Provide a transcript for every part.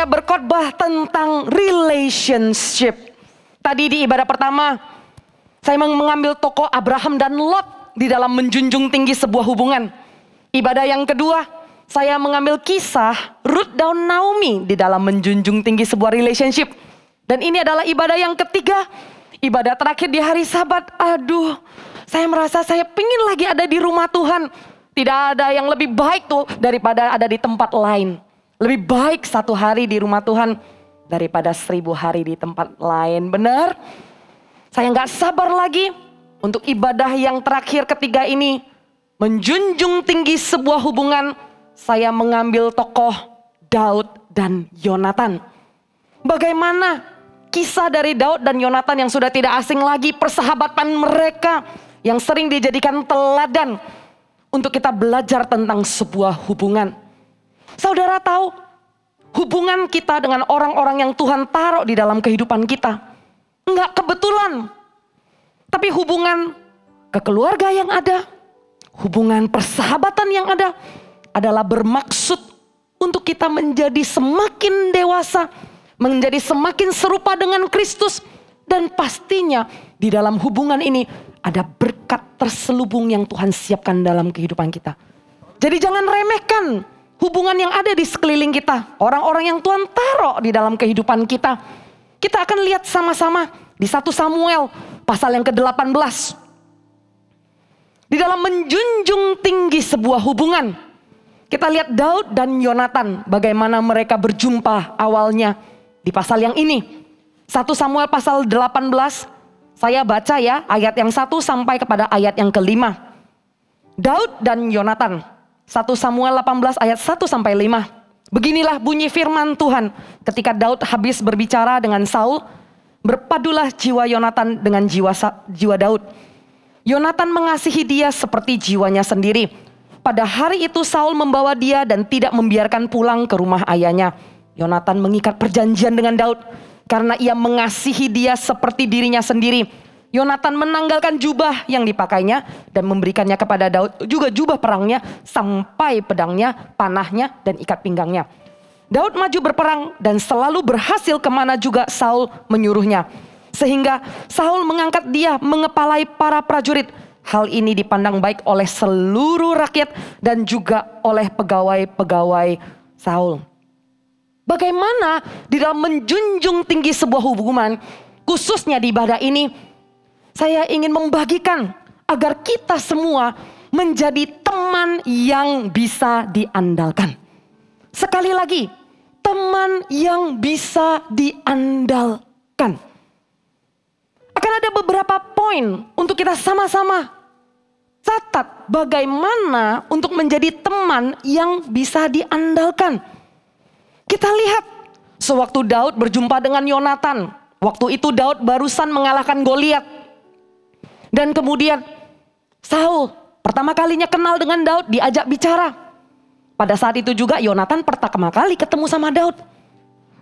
saya berkhotbah tentang relationship. Tadi di ibadah pertama, saya mengambil tokoh Abraham dan Lot di dalam menjunjung tinggi sebuah hubungan. Ibadah yang kedua, saya mengambil kisah Ruth dan Naomi di dalam menjunjung tinggi sebuah relationship. Dan ini adalah ibadah yang ketiga, ibadah terakhir di hari Sabat. Aduh, saya merasa saya pingin lagi ada di rumah Tuhan. Tidak ada yang lebih baik tuh daripada ada di tempat lain. Lebih baik 1 hari di rumah Tuhan daripada 1000 hari di tempat lain. Benar? Saya nggak sabar lagi untuk ibadah yang terakhir ketiga ini. Menjunjung tinggi sebuah hubungan. Saya mengambil tokoh Daud dan Yonatan. Bagaimana kisah dari Daud dan Yonatan yang sudah tidak asing lagi. Persahabatan mereka yang sering dijadikan teladan untuk kita belajar tentang sebuah hubungan. Saudara tahu, hubungan kita dengan orang-orang yang Tuhan taruh di dalam kehidupan kita enggak kebetulan. Tapi hubungan kekeluarga yang ada, hubungan persahabatan yang ada adalah bermaksud untuk kita menjadi semakin dewasa, menjadi semakin serupa dengan Kristus. Dan pastinya di dalam hubungan ini ada berkat terselubung yang Tuhan siapkan dalam kehidupan kita. Jadi jangan remehkan hubungan yang ada di sekeliling kita. Orang-orang yang Tuhan taruh di dalam kehidupan kita. Kita akan lihat sama-sama di 1 Samuel pasal yang ke-18. Di dalam menjunjung tinggi sebuah hubungan. Kita lihat Daud dan Yonatan. Bagaimana mereka berjumpa awalnya di pasal yang ini. 1 Samuel pasal 18. Saya baca ya ayat yang 1 sampai kepada ayat yang ke-5. Daud dan Yonatan. 1 Samuel 18 ayat 1 sampai 5. Beginilah bunyi firman Tuhan ketika Daud habis berbicara dengan Saul. Berpadulah jiwa Yonatan dengan jiwa Daud. Yonatan mengasihi dia seperti jiwanya sendiri. Pada hari itu Saul membawa dia dan tidak membiarkan pulang ke rumah ayahnya. Yonatan mengikat perjanjian dengan Daud karena ia mengasihi dia seperti dirinya sendiri. Yonatan menanggalkan jubah yang dipakainya dan memberikannya kepada Daud, juga jubah perangnya sampai pedangnya, panahnya dan ikat pinggangnya. Daud maju berperang dan selalu berhasil kemana juga Saul menyuruhnya. Sehingga Saul mengangkat dia mengepalai para prajurit. Hal ini dipandang baik oleh seluruh rakyat dan juga oleh pegawai-pegawai Saul. Bagaimana di dalam menjunjung tinggi sebuah hubungan, khususnya di ibadah ini, saya ingin membagikan agar kita semua menjadi teman yang bisa diandalkan. Sekali lagi, teman yang bisa diandalkan. Akan ada beberapa poin untuk kita sama-sama catat bagaimana untuk menjadi teman yang bisa diandalkan. Kita lihat sewaktu Daud berjumpa dengan Yonatan. Waktu itu Daud barusan mengalahkan Goliat. Dan kemudian Saul pertama kalinya kenal dengan Daud, diajak bicara. Pada saat itu juga Yonatan pertama kali ketemu sama Daud.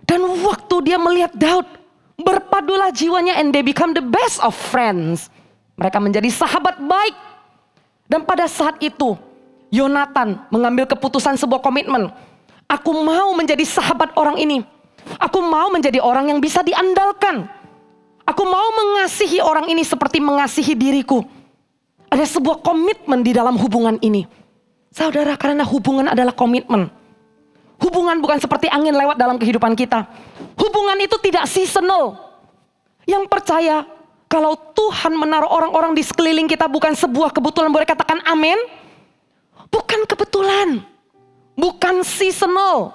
Dan waktu dia melihat Daud, berpadulah jiwanya and they become the best of friends. Mereka menjadi sahabat baik. Dan pada saat itu Yonatan mengambil keputusan sebuah komitmen. Aku mau menjadi sahabat orang ini. Aku mau menjadi orang yang bisa diandalkan. Aku mau mengasihi orang ini seperti mengasihi diriku. Ada sebuah komitmen di dalam hubungan ini. Saudara, karena hubungan adalah komitmen. Hubungan bukan seperti angin lewat dalam kehidupan kita. Hubungan itu tidak seasonal. Yang percaya kalau Tuhan menaruh orang-orang di sekeliling kita bukan sebuah kebetulan. Boleh katakan amin? Bukan kebetulan. Bukan seasonal,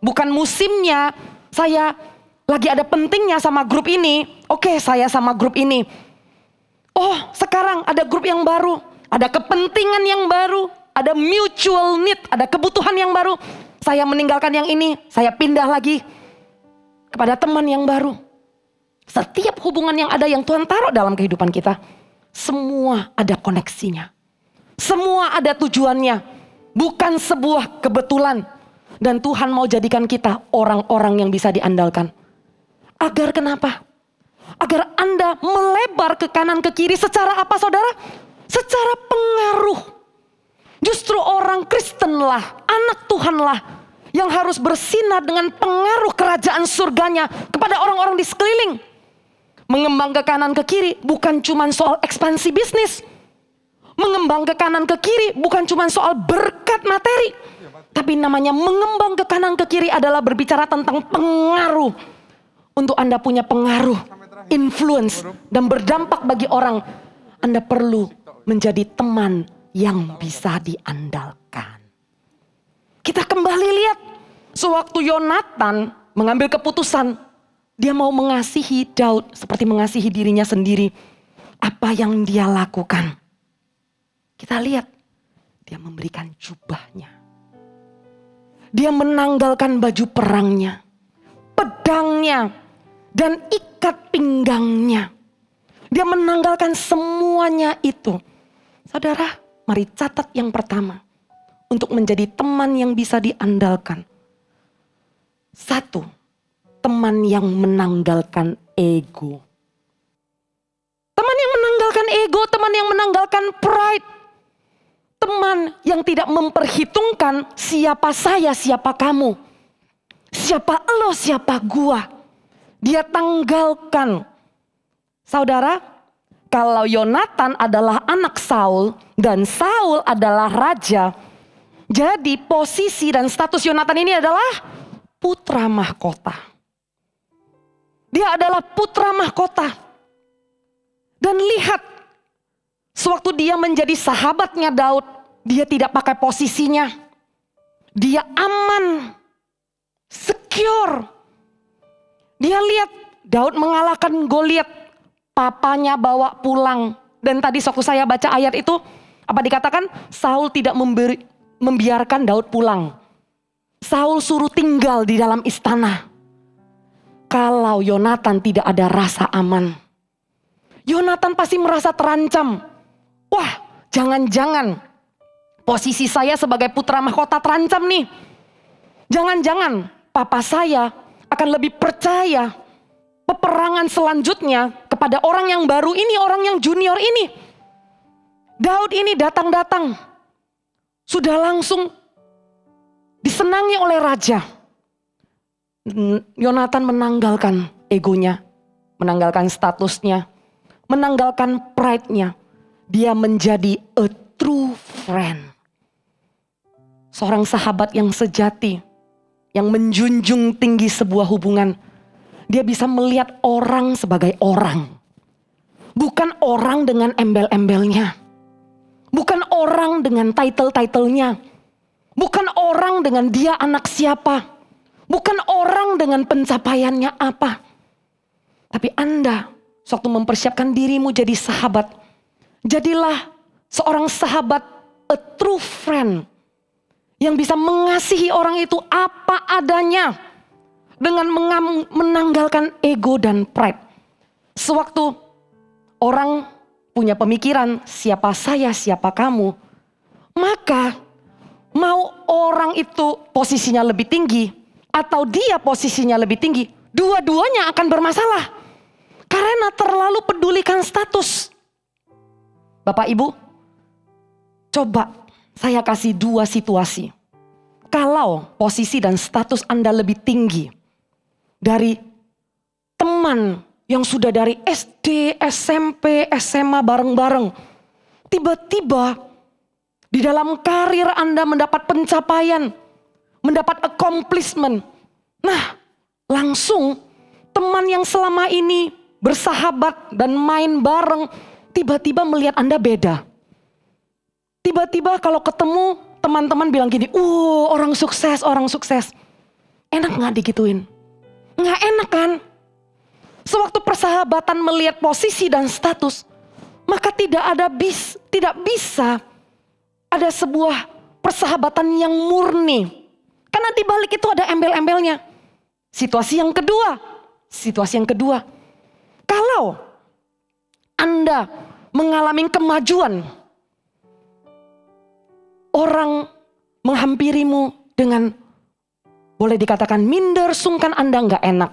bukan musimnya. Saya lagi ada pentingnya sama grup ini. Oke, saya sama grup ini. Oh, sekarang ada grup yang baru, ada kepentingan yang baru, ada mutual need, ada kebutuhan yang baru. Saya meninggalkan yang ini, saya pindah lagi kepada teman yang baru. Setiap hubungan yang ada yang Tuhan taruh dalam kehidupan kita, semua ada koneksinya. Semua ada tujuannya. Bukan sebuah kebetulan. Dan Tuhan mau jadikan kita orang-orang yang bisa diandalkan. Agar kenapa? Agar Anda melebar ke kanan ke kiri secara apa saudara? Secara pengaruh. Justru orang Kristen lah, anak Tuhan lah yang harus bersinar dengan pengaruh kerajaan surganya kepada orang-orang di sekeliling. Mengembang ke kanan ke kiri bukan cuma soal ekspansi bisnis. Mengembang ke kanan ke kiri bukan cuma soal berkat materi. Tapi namanya mengembang ke kanan ke kiri adalah berbicara tentang pengaruh. Untuk Anda punya pengaruh, influence, dan berdampak bagi orang, Anda perlu menjadi teman yang bisa diandalkan. Kita kembali lihat, sewaktu Yonatan mengambil keputusan, dia mau mengasihi Daud seperti mengasihi dirinya sendiri. Apa yang dia lakukan? Kita lihat, dia memberikan jubahnya. Dia menanggalkan baju perangnya, pedangnya, dan ikat pinggangnya. Dia menanggalkan semuanya itu. Saudara, mari catat yang pertama. Untuk menjadi teman yang bisa diandalkan. Satu, teman yang menanggalkan ego. Teman yang menanggalkan ego, teman yang menanggalkan pride. Teman yang tidak memperhitungkan siapa saya, siapa kamu. Siapa lo, siapa gua. Dia tanggalkan. Saudara, kalau Yonatan adalah anak Saul dan Saul adalah raja, jadi posisi dan status Yonatan ini adalah putra mahkota. Dia adalah putra mahkota. Dan lihat, sewaktu dia menjadi sahabatnya Daud, dia tidak pakai posisinya. Dia aman, secure. Dia lihat Daud mengalahkan Goliat, papanya bawa pulang. Dan tadi waktu saya baca ayat itu, apa dikatakan? Saul tidak membiarkan Daud pulang. Saul suruh tinggal di dalam istana. Kalau Yonatan tidak ada rasa aman, Yonatan pasti merasa terancam. Wah, jangan-jangan posisi saya sebagai putra mahkota terancam nih. Jangan-jangan papa saya akan lebih percaya peperangan selanjutnya kepada orang yang baru ini, orang yang junior ini. Daud ini datang-datang, sudah langsung disenangi oleh raja. Yonatan menanggalkan egonya, menanggalkan statusnya, menanggalkan pride-nya. Dia menjadi a true friend. Seorang sahabat yang sejati, yang menjunjung tinggi sebuah hubungan. Dia bisa melihat orang sebagai orang. Bukan orang dengan embel-embelnya. Bukan orang dengan title-titlenya. Bukan orang dengan dia anak siapa. Bukan orang dengan pencapaiannya apa. Tapi Anda, waktu mempersiapkan dirimu jadi sahabat, jadilah seorang sahabat, a true friend. Yang bisa mengasihi orang itu apa adanya. Dengan menanggalkan ego dan pride. Sewaktu orang punya pemikiran siapa saya, siapa kamu. Maka mau orang itu posisinya lebih tinggi atau dia posisinya lebih tinggi, dua-duanya akan bermasalah. Karena terlalu pedulikan status. Bapak Ibu, coba saya kasih dua situasi. Kalau posisi dan status Anda lebih tinggi dari teman yang sudah dari SD, SMP, SMA bareng-bareng. Tiba-tiba di dalam karir Anda mendapat pencapaian, mendapat accomplishment. Nah, langsung teman yang selama ini bersahabat dan main bareng, tiba-tiba melihat Anda beda. Tiba-tiba kalau ketemu teman-teman bilang gini, orang sukses, orang sukses. Enak gak digituin? Nggak enak kan? Sewaktu persahabatan melihat posisi dan status, maka tidak bisa ada sebuah persahabatan yang murni. Karena di balik itu ada embel-embelnya. Situasi yang kedua, kalau Anda mengalami kemajuan, orang menghampirimu dengan boleh dikatakan minder, sungkan, Anda nggak enak.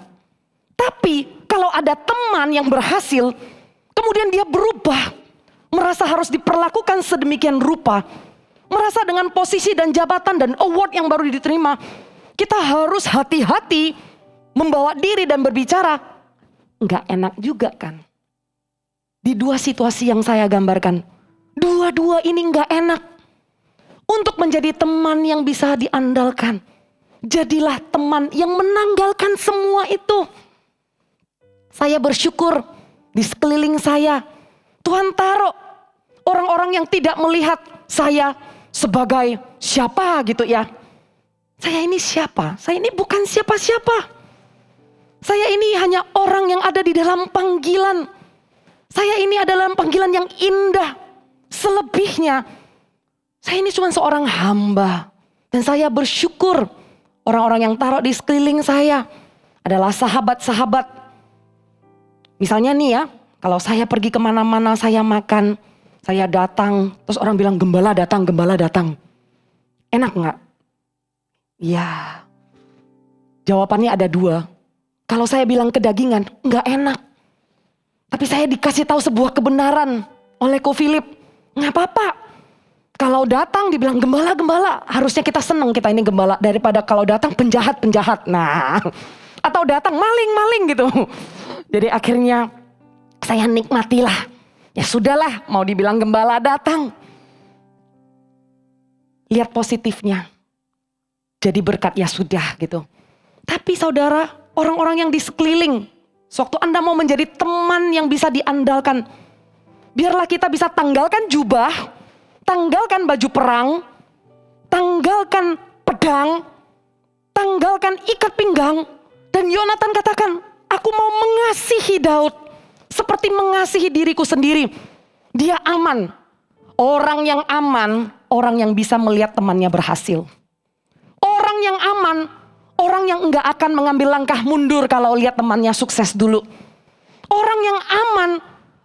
Tapi kalau ada teman yang berhasil, kemudian dia berubah, merasa harus diperlakukan sedemikian rupa, merasa dengan posisi dan jabatan dan award yang baru diterima, Kita harus hati-hati membawa diri dan berbicara. Nggak enak juga kan. Di dua situasi yang saya gambarkan, dua-dua ini nggak enak. Untuk menjadi teman yang bisa diandalkan, jadilah teman yang menanggalkan semua itu. Saya bersyukur di sekeliling saya, Tuhan taruh orang-orang yang tidak melihat saya sebagai siapa gitu ya. Saya ini siapa? Saya ini bukan siapa-siapa. Saya ini hanya orang yang ada di dalam panggilan. Saya ini adalah panggilan yang indah. Selebihnya, saya ini cuma seorang hamba. Dan saya bersyukur orang-orang yang taruh di sekeliling saya adalah sahabat-sahabat. Misalnya nih ya, kalau saya pergi kemana-mana, saya makan, saya datang, terus orang bilang gembala datang, gembala datang. Enak gak? Ya, jawabannya ada dua. Kalau saya bilang kedagingan, gak enak. Tapi saya dikasih tahu sebuah kebenaran oleh Ko Philip. Gak apa-apa. Kalau datang dibilang gembala-gembala, harusnya kita senang kita ini gembala. Daripada kalau datang penjahat-penjahat. Nah, atau datang maling-maling gitu. Jadi akhirnya saya nikmatilah. Ya sudahlah, mau dibilang gembala datang. Lihat positifnya. Jadi berkat ya sudah gitu. Tapi saudara, orang-orang yang di sekeliling, sewaktu Anda mau menjadi teman yang bisa diandalkan, biarlah kita bisa tanggalkan jubah, tanggalkan baju perang, tanggalkan pedang, tanggalkan ikat pinggang. Dan Yonatan katakan, aku mau mengasihi Daud seperti mengasihi diriku sendiri. Dia aman. Orang yang aman, orang yang bisa melihat temannya berhasil. Orang yang aman, orang yang enggak akan mengambil langkah mundur kalau lihat temannya sukses dulu. Orang yang aman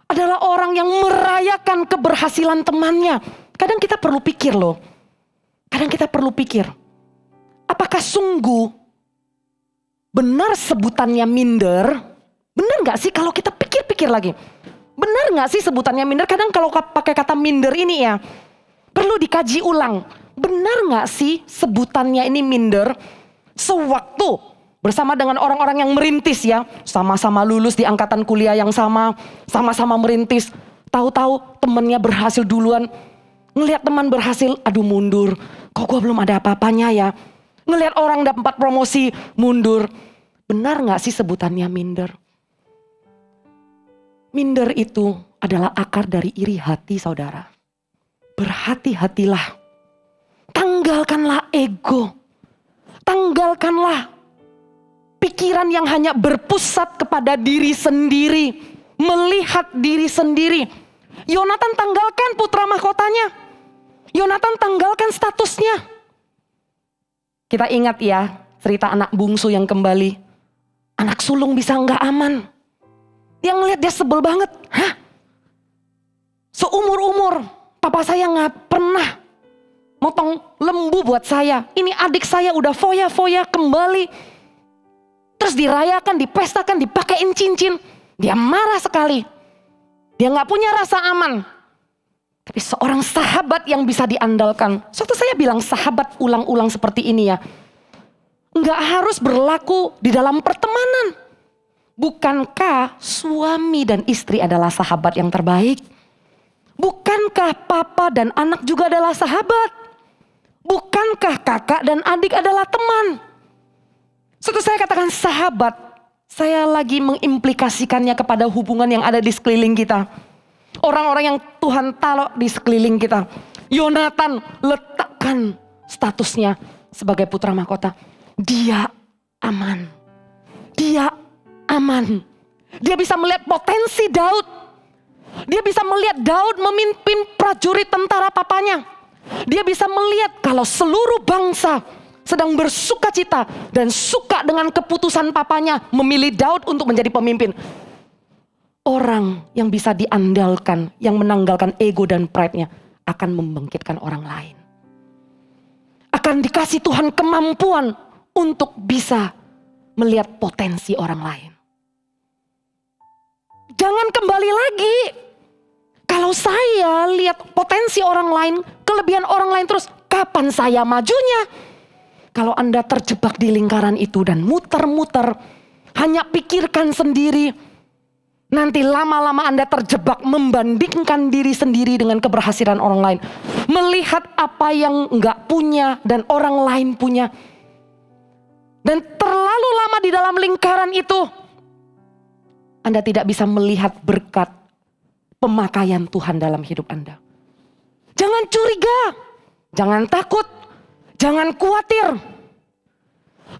adalah orang yang merayakan keberhasilan temannya. Kadang kita perlu pikir loh. Kadang kita perlu pikir. Apakah sungguh benar sebutannya minder? Benar gak sih kalau kita pikir-pikir lagi? Benar gak sih sebutannya minder? Kadang kalau pakai kata minder ini ya, perlu dikaji ulang. Benar gak sih sebutannya ini minder? Sewaktu bersama dengan orang-orang yang merintis ya. Sama-sama lulus di angkatan kuliah yang sama. Sama-sama merintis. Tahu-tahu temennya berhasil duluan. Ngelihat teman berhasil, aduh mundur. Kok gue belum ada apa-apanya ya? Ngelihat orang dapat promosi, mundur. Benar gak sih sebutannya minder? Minder itu adalah akar dari iri hati saudara. Berhati-hatilah. Tanggalkanlah ego. Tanggalkanlah pikiran yang hanya berpusat kepada diri sendiri. Melihat diri sendiri. Yonatan tanggalkan putra mahkotanya. Yonatan tanggalkan statusnya. Kita ingat ya cerita anak bungsu yang kembali. Anak sulung bisa nggak aman. Yang ngeliat dia sebel banget. Hah? Seumur-umur papa saya nggak pernah motong lembu buat saya. Ini adik saya udah foya-foya kembali. Terus dirayakan, dipestakan, dipakein cincin. Dia marah sekali. Dia nggak punya rasa aman. Tapi seorang sahabat yang bisa diandalkan. Suatu saya bilang sahabat ulang-ulang seperti ini ya. Nggak harus berlaku di dalam pertemanan. Bukankah suami dan istri adalah sahabat yang terbaik? Bukankah papa dan anak juga adalah sahabat? Bukankah kakak dan adik adalah teman? Suatu saya katakan sahabat. Saya lagi mengimplikasikannya kepada hubungan yang ada di sekeliling kita. Orang-orang yang Tuhan taruh di sekeliling kita. Yonatan letakkan statusnya sebagai putra mahkota. Dia aman. Dia aman. Dia bisa melihat potensi Daud. Dia bisa melihat Daud memimpin prajurit tentara papanya. Dia bisa melihat kalau seluruh bangsa sedang bersuka cita dan suka dengan keputusan papanya memilih Daud untuk menjadi pemimpin. Orang yang bisa diandalkan, yang menanggalkan ego dan pride-nya akan membangkitkan orang lain. Akan dikasih Tuhan kemampuan untuk bisa melihat potensi orang lain. Jangan kembali lagi. Kalau saya lihat potensi orang lain, kelebihan orang lain terus, kapan saya majunya? Kalau Anda terjebak di lingkaran itu dan muter-muter, hanya pikirkan sendiri, nanti lama-lama Anda terjebak membandingkan diri sendiri dengan keberhasilan orang lain. Melihat apa yang enggak punya dan orang lain punya. Dan terlalu lama di dalam lingkaran itu, Anda tidak bisa melihat berkat pemakaian Tuhan dalam hidup Anda. Jangan curiga, jangan takut, jangan khawatir.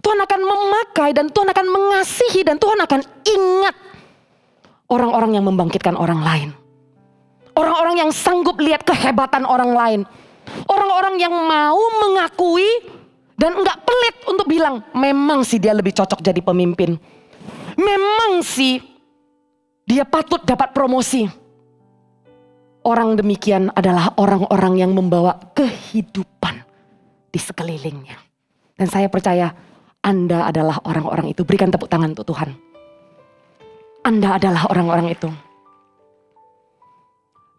Tuhan akan memakai dan Tuhan akan mengasihi dan Tuhan akan ingat orang-orang yang membangkitkan orang lain. Orang-orang yang sanggup lihat kehebatan orang lain. Orang-orang yang mau mengakui dan enggak pelit untuk bilang, memang sih dia lebih cocok jadi pemimpin. Memang sih dia patut dapat promosi. Orang demikian adalah orang-orang yang membawa kehidupan di sekelilingnya. Dan saya percaya Anda adalah orang-orang itu. Berikan tepuk tangan untuk Tuhan. Anda adalah orang-orang itu.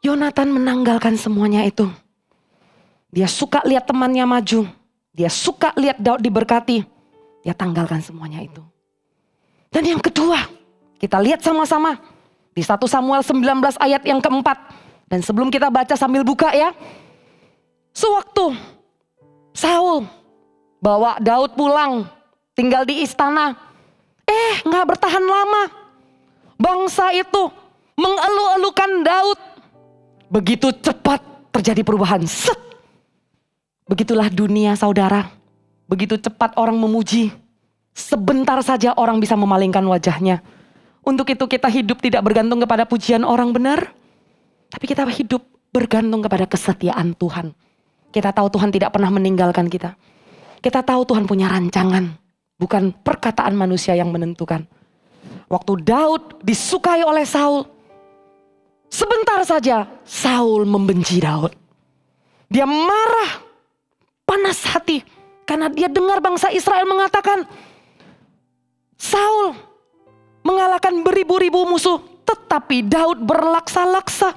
Yonatan menanggalkan semuanya itu. Dia suka lihat temannya maju. Dia suka lihat Daud diberkati. Dia tanggalkan semuanya itu. Dan yang kedua, kita lihat sama-sama di 1 Samuel 19 ayat yang keempat. Dan sebelum kita baca sambil buka ya. Sewaktu Saul bawa Daud pulang, tinggal di istana. Gak bertahan lama. Bangsa itu mengeluh-elukan Daud. Begitu cepat terjadi perubahan. Set. Begitulah dunia saudara. Begitu cepat orang memuji. Sebentar saja orang bisa memalingkan wajahnya. Untuk itu kita hidup tidak bergantung kepada pujian orang, benar. Tapi kita hidup bergantung kepada kesetiaan Tuhan. Kita tahu Tuhan tidak pernah meninggalkan kita. Kita tahu Tuhan punya rancangan. Bukan perkataan manusia yang menentukan. Waktu Daud disukai oleh Saul. Sebentar saja Saul membenci Daud. Dia marah. Panas hati. Karena dia dengar bangsa Israel mengatakan, Saul mengalahkan beribu-ribu musuh. Tetapi Daud berlaksa-laksa.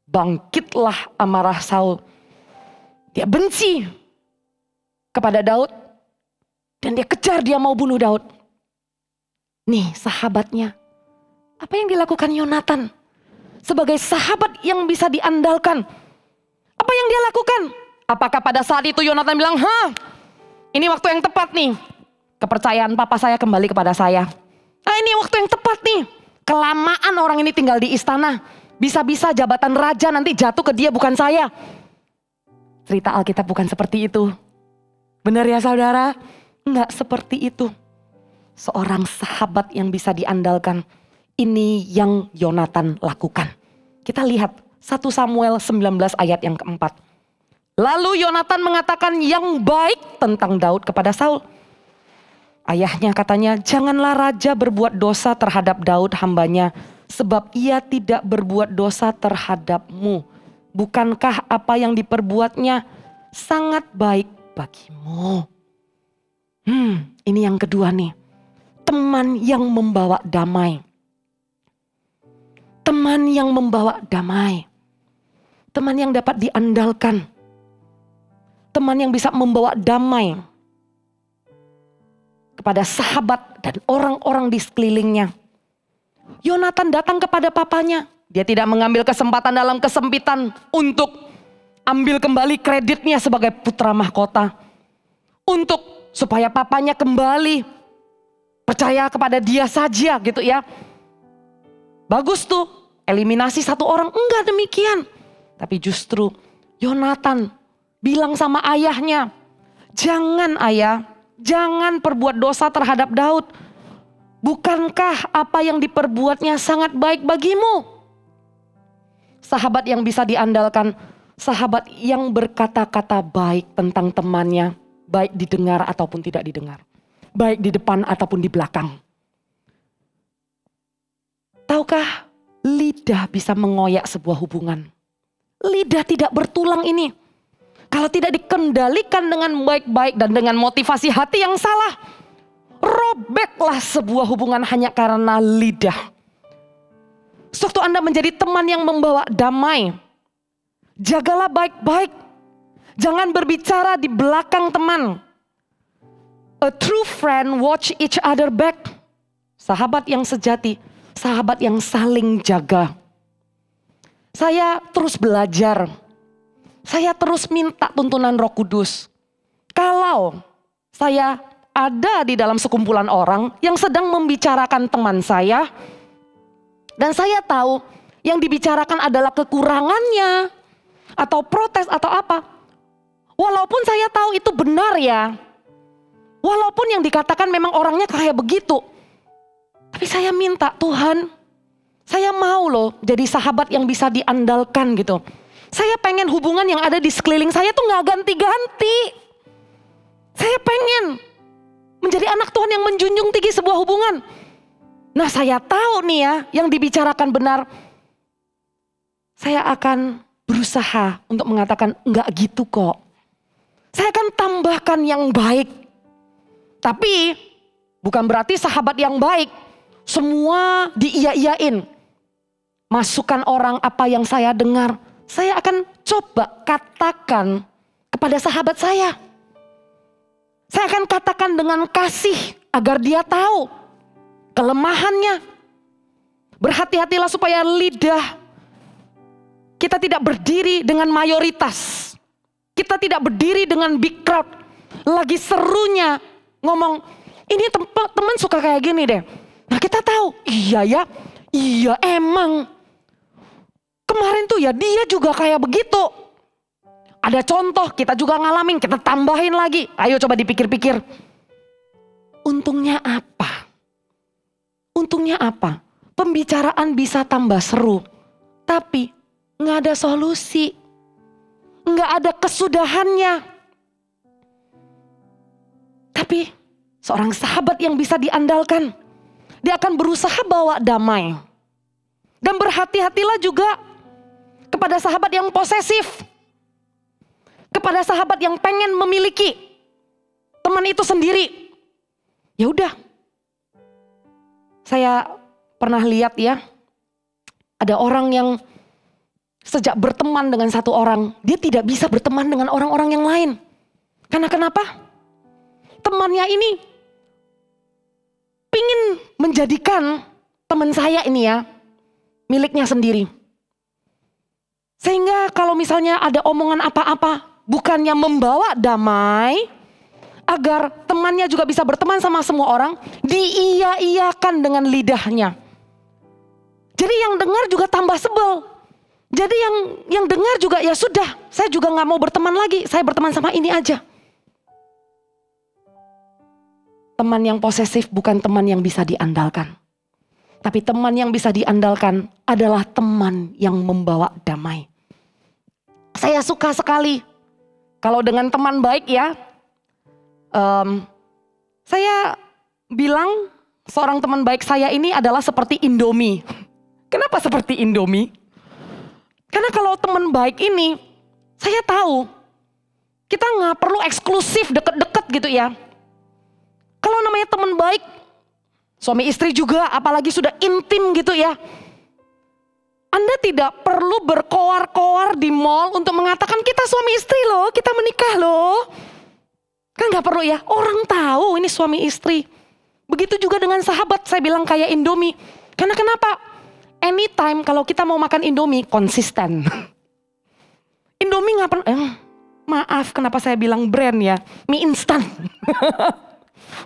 Bangkitlah amarah Saul. Dia benci kepada Daud. Dan dia kejar, dia mau bunuh Daud. Nih sahabatnya. Apa yang dilakukan Yonatan? Sebagai sahabat yang bisa diandalkan. Apa yang dia lakukan? Apakah pada saat itu Yonatan bilang, ini waktu yang tepat nih. Kepercayaan papa saya kembali kepada saya. Ini waktu yang tepat nih. Kelamaan orang ini tinggal di istana. Bisa-bisa jabatan raja nanti jatuh ke dia, bukan saya. Cerita Alkitab bukan seperti itu. Benar ya saudara? Enggak seperti itu. Seorang sahabat yang bisa diandalkan. Ini yang Yonatan lakukan. Kita lihat 1 Samuel 19 ayat yang keempat. Lalu Yonatan mengatakan yang baik tentang Daud kepada Saul. Ayahnya katanya, janganlah raja berbuat dosa terhadap Daud hambanya. Sebab ia tidak berbuat dosa terhadapmu. Bukankah apa yang diperbuatnya sangat baik bagimu? Ini yang kedua nih. Teman yang membawa damai. Teman yang membawa damai. Teman yang dapat diandalkan. Teman yang bisa membawa damai kepada sahabat dan orang-orang di sekelilingnya. Yonatan datang kepada papanya. Dia tidak mengambil kesempatan dalam kesempitan untuk ambil kembali kreditnya sebagai putra mahkota. Untuk supaya papanya kembali percaya kepada dia saja gitu ya. Bagus tuh, eliminasi satu orang. Enggak demikian. Tapi justru Yonatan bilang sama ayahnya, jangan ayah, jangan perbuat dosa terhadap Daud. Bukankah apa yang diperbuatnya sangat baik bagimu? Sahabat yang bisa diandalkan, sahabat yang berkata-kata baik tentang temannya, baik didengar ataupun tidak didengar. Baik di depan ataupun di belakang. Tahukah lidah bisa mengoyak sebuah hubungan? Lidah tidak bertulang ini. Kalau tidak dikendalikan dengan baik-baik dan dengan motivasi hati yang salah, robeklah sebuah hubungan hanya karena lidah. Sewaktu Anda menjadi teman yang membawa damai, jagalah baik-baik. Jangan berbicara di belakang teman. A true friend watch each other back. Sahabat yang sejati, sahabat yang saling jaga. Saya terus belajar. Saya terus minta tuntunan Roh Kudus. Kalau saya ada di dalam sekumpulan orang yang sedang membicarakan teman saya, dan saya tahu yang dibicarakan adalah kekurangannya, atau protes atau apa. Walaupun saya tahu itu benar ya. Walaupun yang dikatakan memang orangnya kayak begitu. Tapi saya minta, Tuhan, saya mau loh jadi sahabat yang bisa diandalkan gitu. Saya pengen hubungan yang ada di sekeliling saya tuh gak ganti-ganti. Saya pengen menjadi anak Tuhan yang menjunjung tinggi sebuah hubungan. Nah saya tahu nih ya, yang dibicarakan benar. Saya akan berusaha untuk mengatakan enggak gitu kok. Saya akan tambahkan yang baik. Tapi bukan berarti sahabat yang baik semua diiya-iyain. Masukan orang apa yang saya dengar, saya akan coba katakan kepada sahabat saya. Saya akan katakan dengan kasih agar dia tahu kelemahannya. Berhati-hatilah supaya lidah kita tidak berdiri dengan mayoritas. Kita tidak berdiri dengan big crowd. Lagi serunya ngomong, ini teman suka kayak gini deh. Nah kita tahu, iya ya, iya emang. Kemarin tuh ya dia juga kayak begitu. Ada contoh, kita juga ngalamin, kita tambahin lagi. Ayo coba dipikir-pikir. Untungnya apa? Untungnya apa? Pembicaraan bisa tambah seru. Tapi nggak ada solusi. Nggak ada kesudahannya. Tapi seorang sahabat yang bisa diandalkan, dia akan berusaha bawa damai. Dan berhati-hatilah juga kepada sahabat yang posesif. Kepada sahabat yang pengen memiliki teman itu sendiri. Ya udah. Saya pernah lihat ya, ada orang yang sejak berteman dengan satu orang, dia tidak bisa berteman dengan orang-orang yang lain. Karena kenapa? Temannya ini pingin menjadikan teman saya ini ya, miliknya sendiri. Sehingga kalau misalnya ada omongan apa-apa, bukannya membawa damai, agar temannya juga bisa berteman sama semua orang, diiya-iyakan dengan lidahnya. Jadi yang dengar juga tambah sebel. Jadi yang dengar juga ya sudah, saya juga gak mau berteman lagi, saya berteman sama ini aja. Teman yang posesif bukan teman yang bisa diandalkan. Tapi teman yang bisa diandalkan adalah teman yang membawa damai. Saya suka sekali kalau dengan teman baik ya. Saya bilang seorang teman baik saya ini adalah seperti Indomie. Kenapa seperti Indomie? Karena kalau teman baik ini, saya tahu kita nggak perlu eksklusif deket-deket gitu ya. Kalau namanya teman baik, suami istri juga, apalagi sudah intim gitu ya. Anda tidak perlu berkoar-koar di mall untuk mengatakan kita suami istri loh, kita menikah loh. Kan gak perlu ya, orang tahu ini suami istri. Begitu juga dengan sahabat, saya bilang kayak Indomie. Karena kenapa? Anytime kalau kita mau makan Indomie, konsisten. Indomie gak pernah, maaf kenapa saya bilang brand ya, mie instan.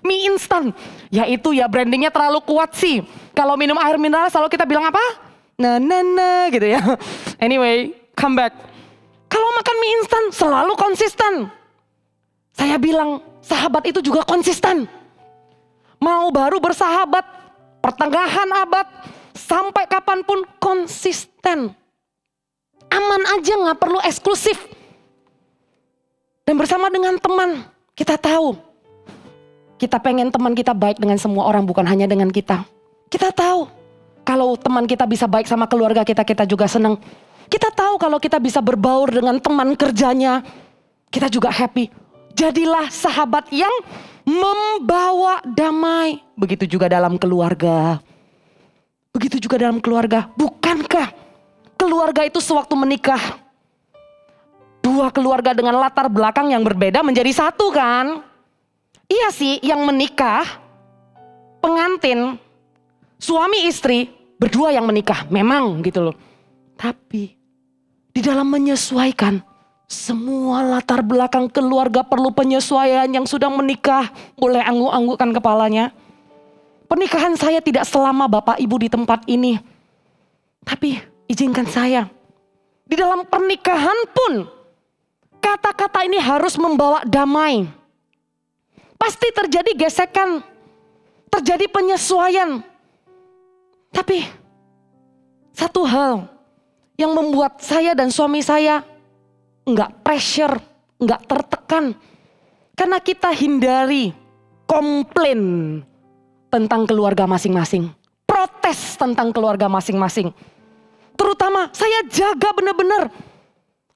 Mie instan, ya itu ya brandingnya terlalu kuat sih. Kalau minum air mineral selalu kita bilang apa? Nah gitu ya. Anyway, come back. Kalau makan mie instan selalu konsisten. Saya bilang sahabat itu juga konsisten. Mau baru bersahabat, pertengahan abad, sampai kapanpun konsisten. Aman aja, gak perlu eksklusif. Dan bersama dengan teman, kita tahu. Kita pengen teman kita baik dengan semua orang, bukan hanya dengan kita. Kita tahu kalau teman kita bisa baik sama keluarga kita, kita juga senang. Kita tahu kalau kita bisa berbaur dengan teman kerjanya, kita juga happy. Jadilah sahabat yang membawa damai. Begitu juga dalam keluarga. Begitu juga dalam keluarga. Bukankah keluarga itu sewaktu menikah, dua keluarga dengan latar belakang yang berbeda menjadi satu kan? Iya sih yang menikah, pengantin, suami istri, berdua yang menikah. Memang gitu loh. Tapi di dalam menyesuaikan, semua latar belakang keluarga perlu penyesuaian. Yang sudah menikah boleh angguk-anggukkan kepalanya. Pernikahan saya tidak selama Bapak Ibu di tempat ini. Tapi izinkan saya, di dalam pernikahan pun kata-kata ini harus membawa damai. Pasti terjadi gesekan, terjadi penyesuaian. Tapi satu hal yang membuat saya dan suami saya enggak pressure, enggak tertekan. Karena kita hindari komplain tentang keluarga masing-masing. Protes tentang keluarga masing-masing. Terutama saya jaga benar-benar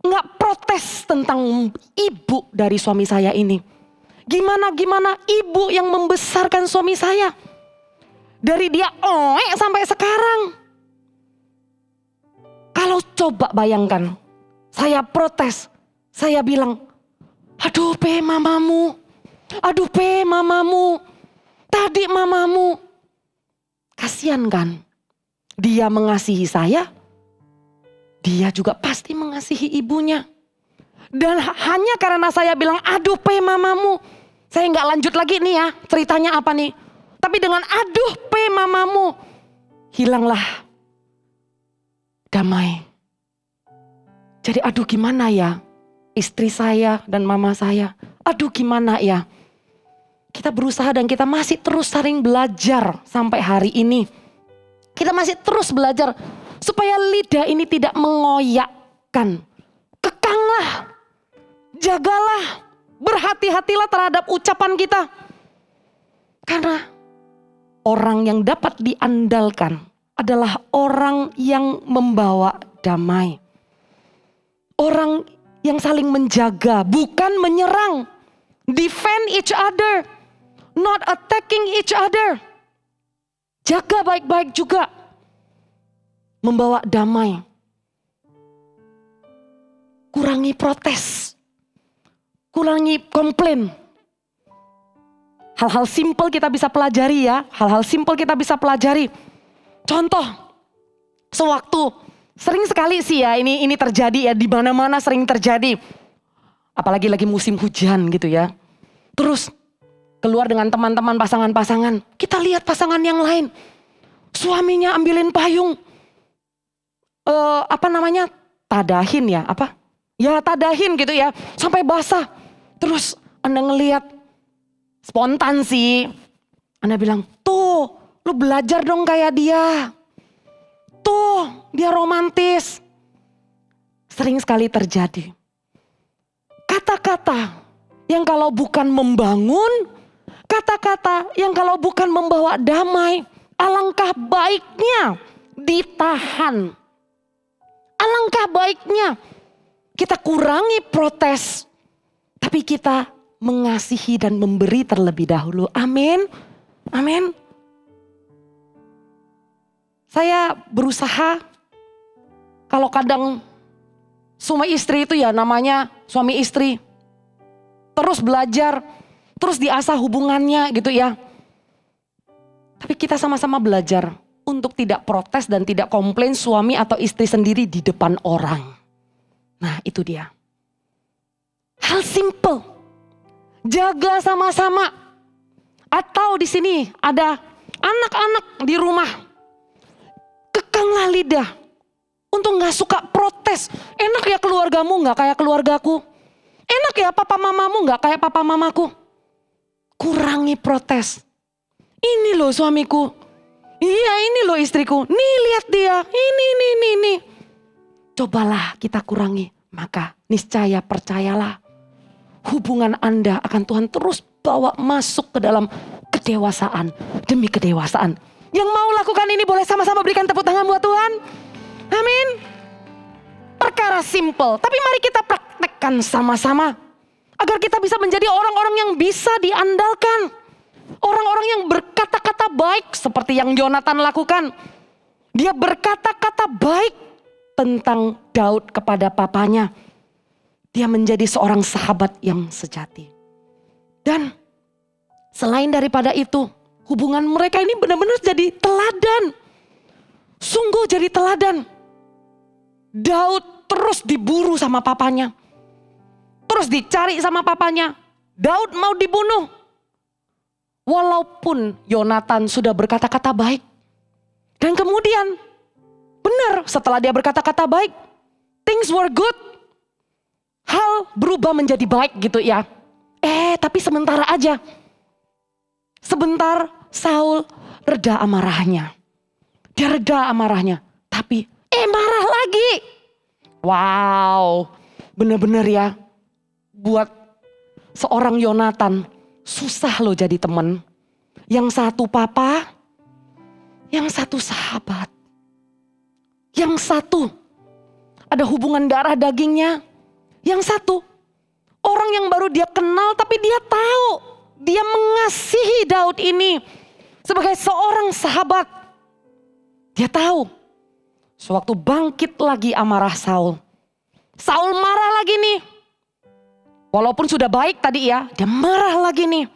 enggak protes tentang ibu dari suami saya ini. Gimana ibu yang membesarkan suami saya. Dari dia sampai sekarang. Kalau coba bayangkan, saya protes, saya bilang, aduh mamamu, tadi mamamu. Kasian kan, dia mengasihi saya, dia juga pasti mengasihi ibunya. Dan hanya karena saya bilang, aduh mamamu, saya nggak lanjut lagi nih ya, ceritanya apa nih. Tapi dengan aduh mamamu, hilanglah damai. Jadi aduh gimana ya istri saya dan mama saya. Aduh gimana ya. Kita berusaha dan kita masih terus saling belajar sampai hari ini. Kita masih terus belajar supaya lidah ini tidak mengoyakkan. Kekanglah, jagalah, berhati-hatilah terhadap ucapan kita. Karena orang yang dapat diandalkan adalah orang yang membawa damai. Orang yang saling menjaga, bukan menyerang. Defend each other, not attacking each other. Jaga baik-baik juga. Membawa damai. Kurangi protes. Kurangi komplain. Hal-hal simpel kita bisa pelajari ya. Hal-hal simpel kita bisa pelajari. Contoh, sewaktu sering sekali sih ya ini terjadi ya, di mana-mana sering terjadi. Apalagi lagi musim hujan gitu ya. Terus keluar dengan teman-teman pasangan-pasangan. Kita lihat pasangan yang lain. Suaminya ambilin payung. Tadahin ya, apa? Ya tadahin gitu ya, sampai basah. Terus Anda ngelihat spontan sih. Anda bilang, tuh lu belajar dong kayak dia. Tuh dia romantis. Sering sekali terjadi. Kata-kata yang kalau bukan membangun, kata-kata yang kalau bukan membawa damai, alangkah baiknya ditahan. Alangkah baiknya kita kurangi protes, tapi kita mengasihi dan memberi terlebih dahulu. Amin. Amin. Saya berusaha, kalau kadang suami istri itu ya namanya suami istri, terus belajar, terus diasah hubungannya gitu ya. Tapi kita sama-sama belajar untuk tidak protes dan tidak komplain suami atau istri sendiri di depan orang. Nah itu dia. Hal simple. Jaga sama-sama. Atau di sini ada anak-anak di rumah. Kekanglah lidah. Untuk gak suka protes. Enak ya keluargamu gak kayak keluargaku. Enak ya papa mamamu gak kayak papa mamaku. Kurangi protes. Ini loh suamiku. Iya ini loh istriku. Nih lihat dia. Ini. Cobalah kita kurangi. Maka niscaya percayalah. Hubungan Anda akan Tuhan terus bawa masuk ke dalam kedewasaan demi kedewasaan. Yang mau lakukan ini boleh sama-sama berikan tepuk tangan buat Tuhan. Amin. Perkara simple, tapi mari kita praktekkan sama-sama. Agar kita bisa menjadi orang-orang yang bisa diandalkan. Orang-orang yang berkata-kata baik seperti yang Yonatan lakukan. Dia berkata-kata baik tentang Daud kepada papanya. Dia menjadi seorang sahabat yang sejati. Dan Selain daripada itu, hubungan mereka ini benar-benar jadi teladan. Sungguh jadi teladan. Daud terus diburu sama papanya. Terus dicari sama papanya. Daud mau dibunuh. Walaupun Yonatan sudah berkata-kata baik. Dan kemudian, benar setelah dia berkata-kata baik, things were good. Hal berubah menjadi baik gitu ya. Tapi sementara aja. Sebentar Saul reda amarahnya. Dia reda amarahnya. Tapi marah lagi. Wow. Bener-bener ya. Buat seorang Yonatan susah loh jadi teman. Yang satu papa. Yang satu sahabat. Yang satu ada hubungan darah dagingnya. Yang satu orang yang baru dia kenal tapi dia tahu. Dia mengasihi Daud ini sebagai seorang sahabat. Dia tahu sewaktu bangkit lagi amarah Saul. Saul marah lagi nih. Walaupun sudah baik tadi ya, dia marah lagi nih.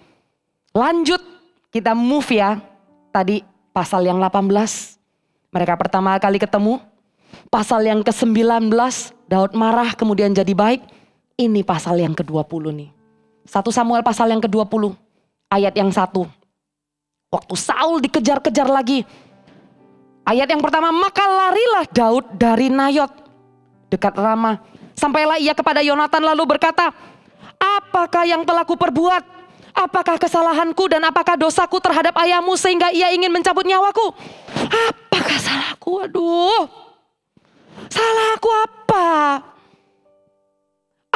Lanjut kita move ya. Tadi pasal yang 18. Mereka pertama kali ketemu. Pasal yang ke-19, Daud marah kemudian jadi baik. Ini pasal yang ke-20 nih. 1 Samuel pasal yang ke-20, ayat yang 1. Waktu Saul dikejar-kejar lagi. Ayat yang pertama, maka larilah Daud dari Nayot, dekat Rama. Sampailah ia kepada Yonatan lalu berkata, apakah yang telah kuperbuat? Apakah kesalahanku dan apakah dosaku terhadap ayahmu sehingga ia ingin mencabut nyawaku? Apakah salahku? Aduh. Salahku apa?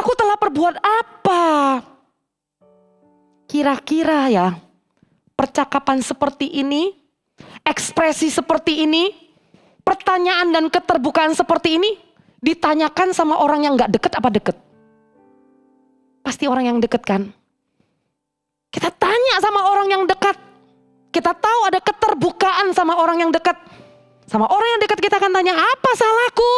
Aku telah perbuat apa? Kira-kira ya, percakapan seperti ini, ekspresi seperti ini, pertanyaan dan keterbukaan seperti ini, ditanyakan sama orang yang gak deket apa deket? Pasti orang yang deket kan? Kita tanya sama orang yang dekat. Kita tahu ada keterbukaan sama orang yang dekat. Sama orang yang dekat kita akan tanya, apa salahku?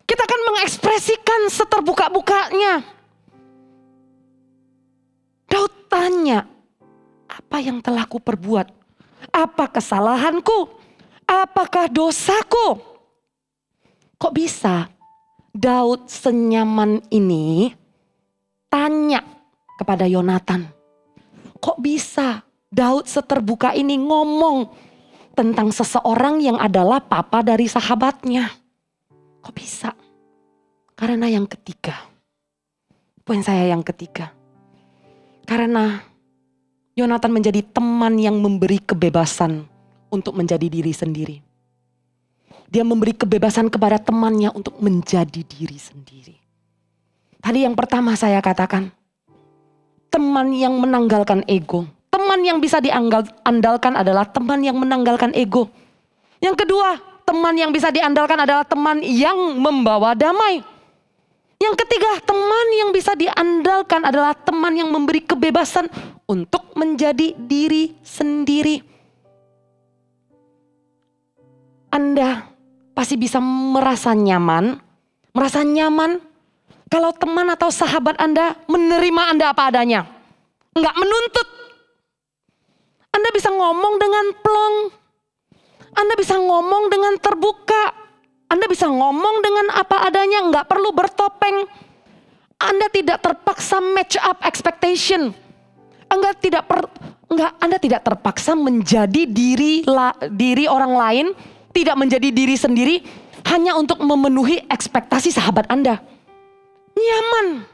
Kita akan mengekspresikan seterbuka-bukanya. Daud tanya, apa yang telah kuperbuat? Apa kesalahanku? Apakah dosaku? Kok bisa Daud senyaman ini tanya kepada Yonatan? Kok bisa Daud seterbuka ini ngomong tentang seseorang yang adalah papa dari sahabatnya? Kok bisa? Karena yang ketiga. Poin saya yang ketiga. Karena Yonatan menjadi teman yang memberi kebebasan untuk menjadi diri sendiri. Dia memberi kebebasan kepada temannya untuk menjadi diri sendiri. Tadi yang pertama saya katakan, teman yang menanggalkan ego. Teman yang bisa diandalkan adalah teman yang menanggalkan ego. Yang kedua, teman yang bisa diandalkan adalah teman yang membawa damai. Yang ketiga, teman yang bisa diandalkan adalah teman yang memberi kebebasan untuk menjadi diri sendiri. Anda pasti bisa merasa nyaman kalau teman atau sahabat Anda menerima Anda apa adanya. Enggak menuntut. Anda bisa ngomong dengan plong. Anda bisa ngomong dengan terbuka. Anda bisa ngomong dengan apa adanya, enggak perlu bertopeng. Anda tidak terpaksa match up expectation. Anda tidak terpaksa menjadi diri orang lain, tidak menjadi diri sendiri hanya untuk memenuhi ekspektasi sahabat Anda. Nyaman.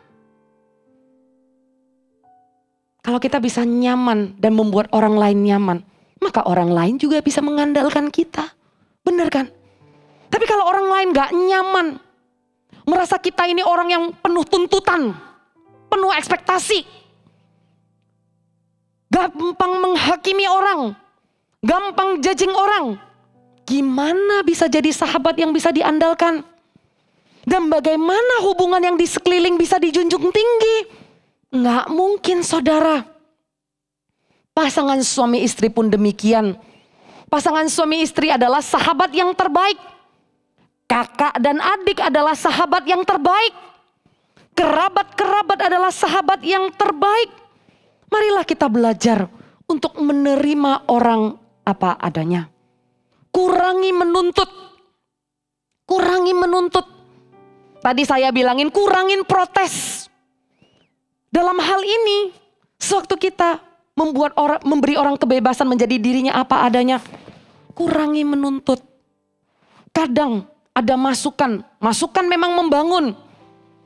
Kalau kita bisa nyaman dan membuat orang lain nyaman, maka orang lain juga bisa mengandalkan kita. Benar kan? Tapi kalau orang lain gak nyaman, merasa kita ini orang yang penuh tuntutan, penuh ekspektasi, gampang menghakimi orang, gampang judging orang, gimana bisa jadi sahabat yang bisa diandalkan? Dan bagaimana hubungan yang di sekeliling bisa dijunjung tinggi? Nggak mungkin saudara. Pasangan suami istri pun demikian. Pasangan suami istri adalah sahabat yang terbaik. Kakak dan adik adalah sahabat yang terbaik. Kerabat-kerabat adalah sahabat yang terbaik. Marilah kita belajar untuk menerima orang apa adanya. Kurangi menuntut. Kurangi menuntut. Tadi saya bilangin kurangin protes. Dalam hal ini, sewaktu kita memberi orang kebebasan menjadi dirinya apa adanya, kurangi menuntut. Kadang ada masukan, masukan memang membangun.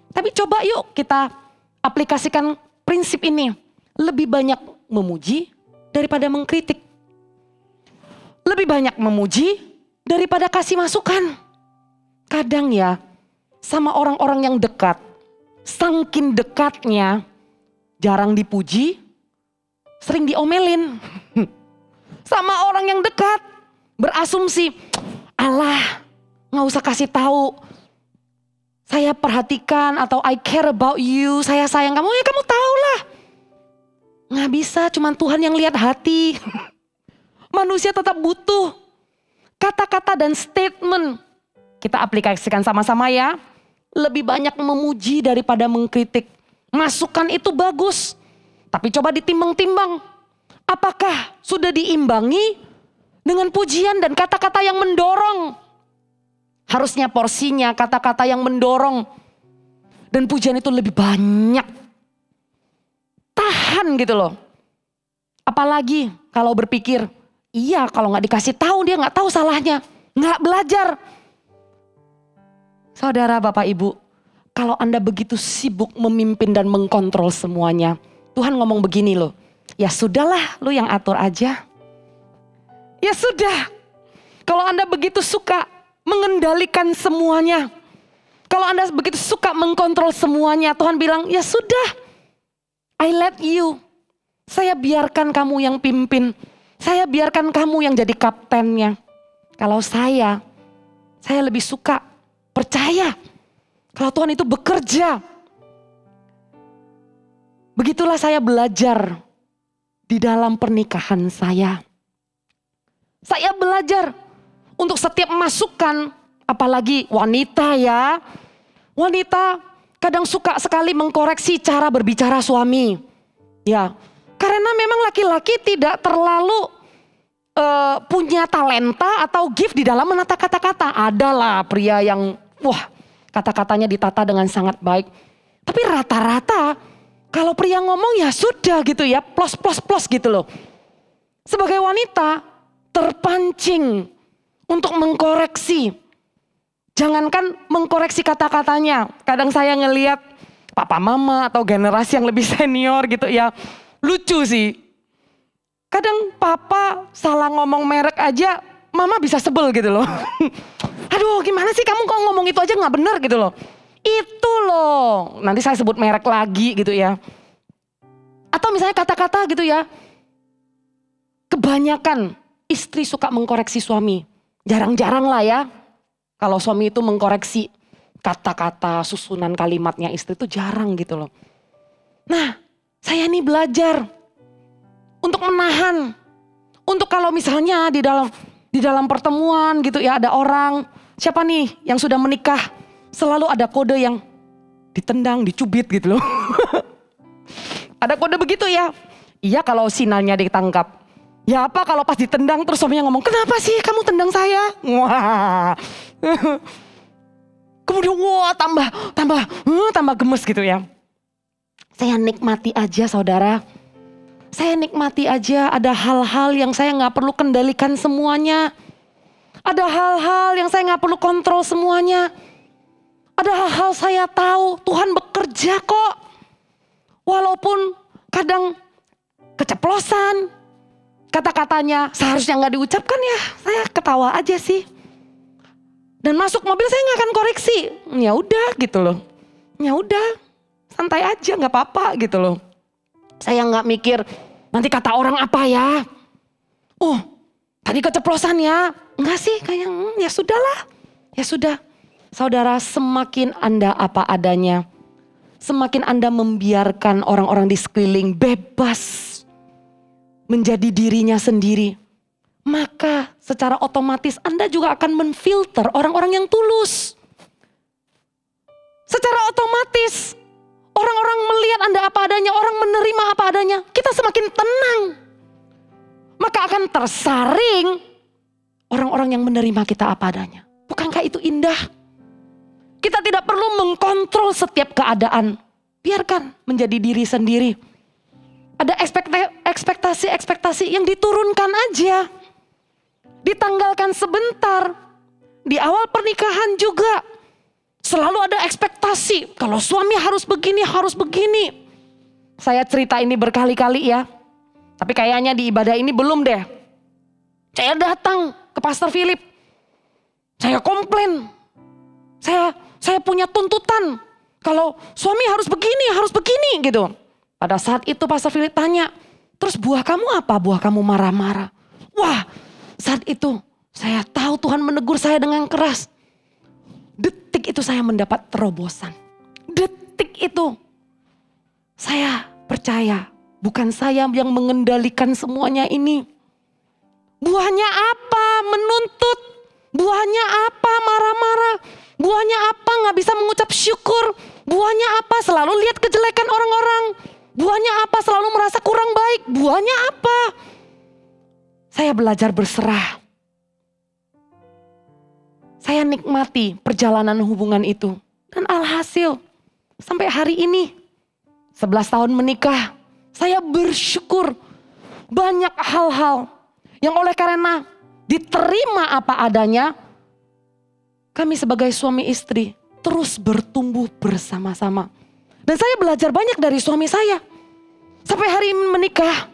Tapi coba yuk kita aplikasikan prinsip ini. Lebih banyak memuji daripada mengkritik. Lebih banyak memuji daripada kasih masukan. Kadang ya, sama orang-orang yang dekat, saking dekatnya, jarang dipuji, sering diomelin. Sama orang yang dekat, berasumsi, alah gak usah kasih tahu. Saya perhatikan atau I care about you, saya sayang kamu, ya kamu tahu lah. Gak bisa, cuman Tuhan yang lihat hati. Manusia tetap butuh kata-kata dan statement. Kita aplikasikan sama-sama ya. Lebih banyak memuji daripada mengkritik. Masukan itu bagus, tapi coba ditimbang-timbang. Apakah sudah diimbangi dengan pujian dan kata-kata yang mendorong? Harusnya porsinya kata-kata yang mendorong. Dan pujian itu lebih banyak. Tahan gitu loh. Apalagi kalau berpikir, iya kalau gak dikasih tahu dia gak tahu salahnya. Gak belajar. Saudara Bapak Ibu, kalau Anda begitu sibuk memimpin dan mengkontrol semuanya. Tuhan ngomong begini loh. Ya sudahlah, lu yang atur aja. Ya sudah. Kalau Anda begitu suka mengendalikan semuanya. Kalau Anda begitu suka mengkontrol semuanya. Tuhan bilang, ya sudah. I let you. Saya biarkan kamu yang pimpin. Saya biarkan kamu yang jadi kaptennya. Kalau saya lebih suka percaya. Kalau Tuhan itu bekerja. Begitulah saya belajar di dalam pernikahan saya. Saya belajar untuk setiap masukan, apalagi wanita ya. Wanita kadang suka sekali mengkoreksi cara berbicara suami. Ya, karena memang laki-laki tidak terlalu punya talenta atau gift di dalam menata kata-kata. Adalah pria yang kata-katanya ditata dengan sangat baik. Tapi rata-rata kalau pria ngomong ya sudah gitu ya, plus gitu loh. Sebagai wanita terpancing untuk mengkoreksi. Jangankan mengkoreksi kata-katanya. Kadang saya ngelihat papa mama atau generasi yang lebih senior gitu ya. Lucu sih. Kadang papa salah ngomong merek aja mama bisa sebel gitu loh. Aduh gimana sih kamu kok ngomong itu aja gak bener gitu loh. Itu loh. Nanti saya sebut merek lagi gitu ya. Atau misalnya kata-kata gitu ya. Kebanyakan istri suka mengkoreksi suami. Jarang-jarang lah ya. Kalau suami itu mengkoreksi kata-kata susunan kalimatnya istri itu jarang gitu loh. Nah saya nih belajar untuk menahan. Untuk kalau misalnya di dalam pertemuan gitu ya ada orang. Siapa nih yang sudah menikah. Selalu ada kode yang ditendang, dicubit gitu loh. Ada kode begitu ya. Iya kalau sinalnya ditangkap. Ya apa kalau pas ditendang terus suaminya ngomong, kenapa sih kamu tendang saya? Wah. Kemudian tambah gemes gitu ya. Saya nikmati aja saudara. Saya nikmati aja ada hal-hal yang saya gak perlu kendalikan semuanya. Ada hal-hal yang saya gak perlu kontrol semuanya. Ada hal-hal saya tahu Tuhan bekerja kok. Walaupun kadang keceplosan. Kata-katanya seharusnya gak diucapkan ya. Saya ketawa aja sih. Dan masuk mobil saya gak akan koreksi. Ya udah gitu loh. Ya udah santai aja gak apa-apa gitu loh. Saya gak mikir nanti kata orang apa ya. Tadi keceplosan ya. Enggak sih kayak ya sudahlah. Ya sudah. Saudara semakin Anda apa adanya. Semakin Anda membiarkan orang-orang di sekeliling bebas. Menjadi dirinya sendiri. Maka secara otomatis Anda juga akan menfilter orang-orang yang tulus. Secara otomatis orang-orang melihat Anda apa adanya, orang menerima apa adanya, kita semakin tenang. Maka akan tersaring orang-orang yang menerima kita apa adanya. Bukankah itu indah? Kita tidak perlu mengkontrol setiap keadaan. Biarkan menjadi diri sendiri. Ada ekspektasi-ekspektasi yang diturunkan aja. Ditanggalkan sebentar. Di awal pernikahan juga selalu ada ekspektasi. Kalau suami harus begini, harus begini. Saya cerita ini berkali-kali ya. Tapi kayaknya di ibadah ini belum deh. Saya datang ke Pastor Philip. Saya komplain. Saya punya tuntutan. Kalau suami harus begini gitu. Pada saat itu Pastor Philip tanya, terus buah kamu apa? Buah kamu marah-marah. Wah, saat itu saya tahu Tuhan menegur saya dengan keras. Detik itu saya mendapat terobosan. Detik itu saya percaya bukan saya yang mengendalikan semuanya ini. Buahnya apa? Menuntut. Buahnya apa? Marah-marah. Buahnya apa? Gak bisa mengucap syukur. Buahnya apa? Selalu lihat kejelekan orang-orang. Buahnya apa? Selalu merasa kurang baik. Buahnya apa? Saya belajar berserah. Saya nikmati perjalanan hubungan itu. Dan alhasil sampai hari ini 11 tahun menikah. Saya bersyukur banyak hal-hal yang oleh karena diterima apa adanya. Kami sebagai suami istri terus bertumbuh bersama-sama. Dan saya belajar banyak dari suami saya. Sampai hari ini menikah.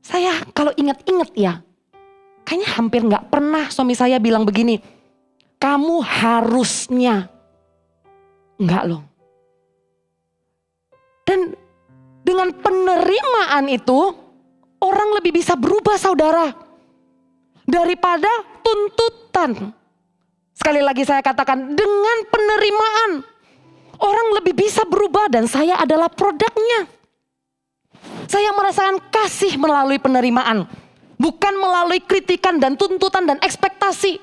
Saya kalau ingat-ingat ya. Kayaknya hampir gak pernah suami saya bilang begini. Kamu harusnya. Enggak loh. Dan dengan penerimaan itu. Orang lebih bisa berubah saudara. Daripada tuntutan. Sekali lagi saya katakan. Dengan penerimaan. Orang lebih bisa berubah dan saya adalah produknya. Saya merasakan kasih melalui penerimaan. Bukan melalui kritikan dan tuntutan dan ekspektasi.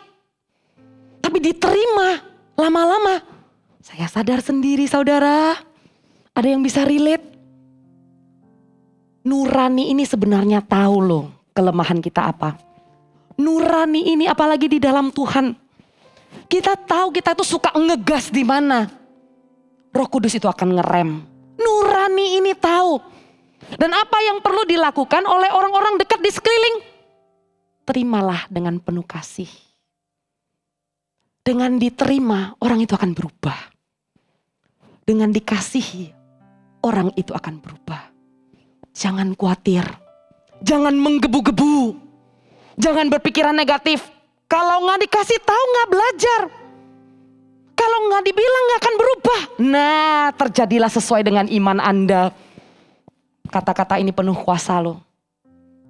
Tapi diterima lama-lama. Saya sadar sendiri saudara. Ada yang bisa relate. Nurani ini sebenarnya tahu loh kelemahan kita apa. Nurani ini apalagi di dalam Tuhan. Kita tahu kita itu suka ngegas di mana. Roh Kudus itu akan ngerem. Nurani ini tahu. Dan apa yang perlu dilakukan oleh orang-orang dekat di sekeliling. Terimalah dengan penuh kasih. Dengan diterima, orang itu akan berubah. Dengan dikasihi, orang itu akan berubah. Jangan khawatir. Jangan menggebu-gebu. Jangan berpikiran negatif. Kalau gak dikasih tahu gak belajar. Kalau gak dibilang gak akan berubah. Nah, terjadilah sesuai dengan iman Anda. Kata-kata ini penuh kuasa loh.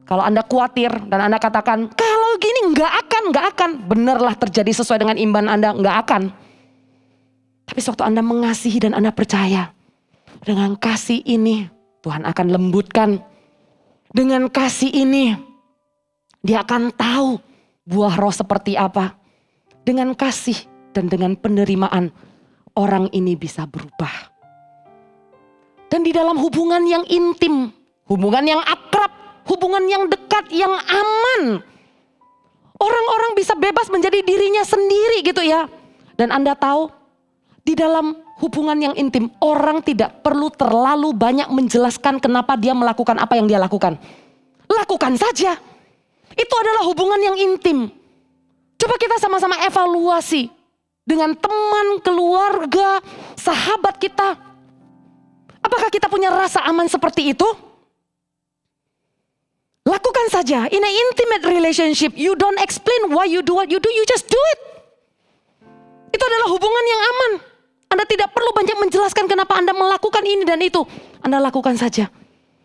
Kalau Anda khawatir dan Anda katakan, kalau gini gak akan. Benarlah terjadi sesuai dengan iman Anda, gak akan. Tapi sewaktu Anda mengasihi dan Anda percaya. Dengan kasih ini, Tuhan akan lembutkan. Dengan kasih ini, Dia akan tahu buah roh seperti apa. Dengan kasih dan dengan penerimaan, orang ini bisa berubah. Dan di dalam hubungan yang intim, hubungan yang akrab, hubungan yang dekat, yang aman. Orang-orang bisa bebas menjadi dirinya sendiri gitu ya. Dan Anda tahu, di dalam hubungan yang intim, orang tidak perlu terlalu banyak menjelaskan kenapa dia melakukan apa yang dia lakukan. Lakukan saja. Itu adalah hubungan yang intim. Coba kita sama-sama evaluasi. Dengan teman, keluarga, sahabat kita. Apakah kita punya rasa aman seperti itu? Lakukan saja. In an intimate relationship, you don't explain why you do what you do, you just do it. Itu adalah hubungan yang aman. Anda tidak perlu banyak menjelaskan kenapa Anda melakukan ini dan itu. Anda lakukan saja.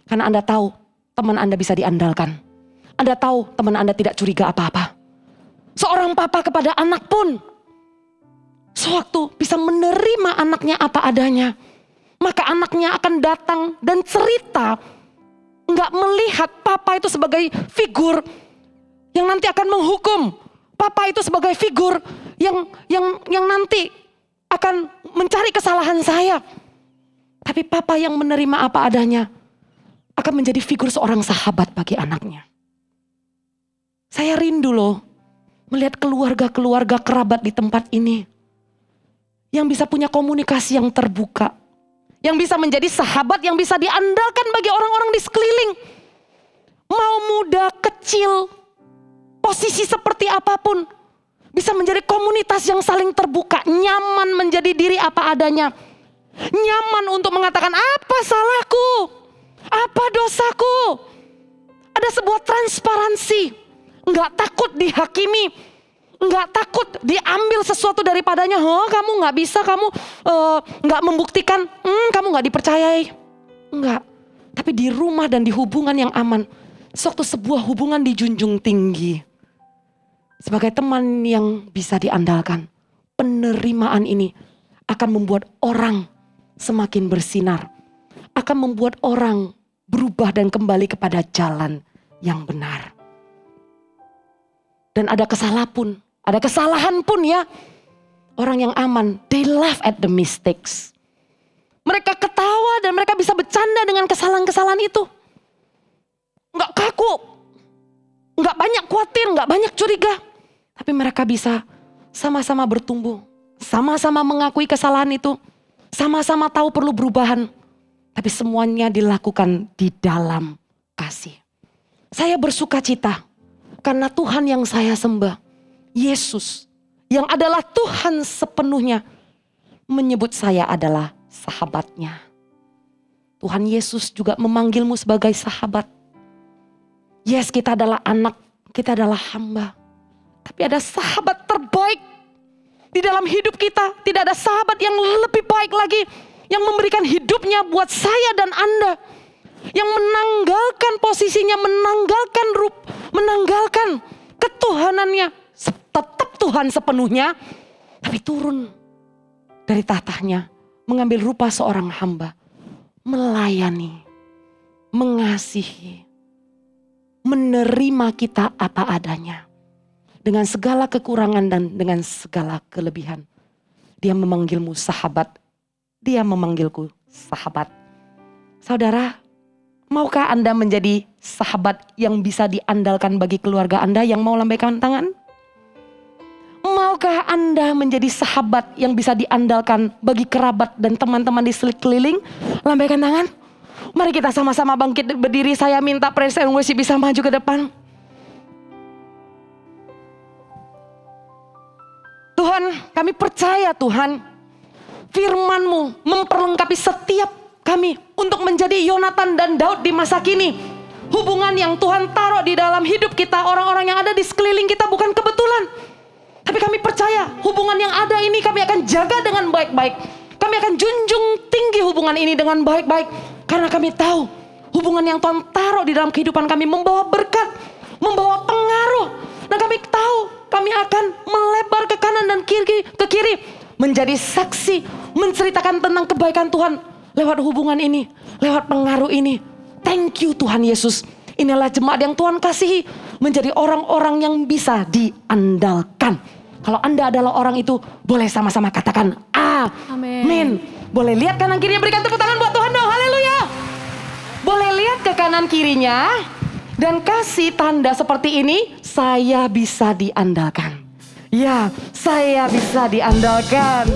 Karena Anda tahu teman Anda bisa diandalkan. Anda tahu teman Anda tidak curiga apa-apa. Seorang papa kepada anak pun sewaktu bisa menerima anaknya apa adanya. Maka anaknya akan datang dan cerita. Enggak melihat papa itu sebagai figur yang nanti akan menghukum. Papa itu sebagai figur yang nanti akan mencari kesalahan saya. Tapi papa yang menerima apa adanya akan menjadi figur seorang sahabat bagi anaknya. Saya rindu loh melihat keluarga-keluarga kerabat di tempat ini yang bisa punya komunikasi yang terbuka, yang bisa menjadi sahabat yang bisa diandalkan bagi orang-orang di sekeliling. Mau muda, kecil, posisi seperti apapun, bisa menjadi komunitas yang saling terbuka, nyaman menjadi diri apa adanya. Nyaman untuk mengatakan apa salahku, apa dosaku. Ada sebuah transparansi, nggak takut dihakimi, nggak takut diambil sesuatu daripadanya. Kamu nggak bisa, kamu nggak membuktikan, kamu nggak dipercayai. Enggak, tapi di rumah dan di hubungan yang aman, suatu sebuah hubungan dijunjung tinggi. Sebagai teman yang bisa diandalkan, penerimaan ini akan membuat orang semakin bersinar, akan membuat orang berubah dan kembali kepada jalan yang benar. Dan ada kesalahan pun ya. Orang yang aman, they laugh at the mistakes. Mereka ketawa dan mereka bisa bercanda dengan kesalahan-kesalahan itu. Nggak kaku, nggak banyak khawatir, nggak banyak curiga. Tapi mereka bisa sama-sama bertumbuh, sama-sama mengakui kesalahan itu, sama-sama tahu perlu perubahan. Tapi semuanya dilakukan di dalam kasih. Saya bersuka cita karena Tuhan yang saya sembah, Yesus, yang adalah Tuhan sepenuhnya, menyebut saya adalah sahabatnya. Tuhan Yesus juga memanggilmu sebagai sahabat. Yes, kita adalah anak, kita adalah hamba. Tapi ada sahabat terbaik di dalam hidup kita. Tidak ada sahabat yang lebih baik lagi, yang memberikan hidupnya buat saya dan Anda. Yang menanggalkan posisinya, menanggalkan ketuhanannya. Tetap Tuhan sepenuhnya, tapi turun dari tahtanya, mengambil rupa seorang hamba. Melayani, mengasihi, menerima kita apa adanya. Dengan segala kekurangan dan dengan segala kelebihan. Dia memanggilmu sahabat. Dia memanggilku sahabat. Saudara, maukah Anda menjadi sahabat yang bisa diandalkan bagi keluarga Anda yang mau lambaikan tangan? Maukah Anda menjadi sahabat yang bisa diandalkan bagi kerabat dan teman-teman di sekeliling? Lambaikan tangan. Mari kita sama-sama bangkit berdiri. Saya minta praise and worship bisa maju ke depan. Tuhan, kami percaya Tuhan, firman-Mu memperlengkapi setiap kami untuk menjadi Yonatan dan Daud di masa kini. Hubungan yang Tuhan taruh di dalam hidup kita, orang-orang yang ada di sekeliling kita bukan kebetulan. Tapi kami percaya hubungan yang ada ini kami akan jaga dengan baik-baik. Kami akan junjung tinggi hubungan ini dengan baik-baik. Karena kami tahu hubungan yang Tuhan taruh di dalam kehidupan kami membawa berkat, membawa pengaruh. Dan kami tahu kami akan melebar ke kanan dan ke kiri. Menjadi saksi, menceritakan tentang kebaikan Tuhan. Lewat hubungan ini, lewat pengaruh ini. Thank you Tuhan Yesus. Inilah jemaat yang Tuhan kasihi. Menjadi orang-orang yang bisa diandalkan. Kalau Anda adalah orang itu, boleh sama-sama katakan amin. Boleh lihat kanan kirinya, berikan tepuk tangan buat Tuhan dong. Haleluya. Boleh lihat ke kanan kirinya. Dan kasih tanda seperti ini, saya bisa diandalkan. Ya, saya bisa diandalkan.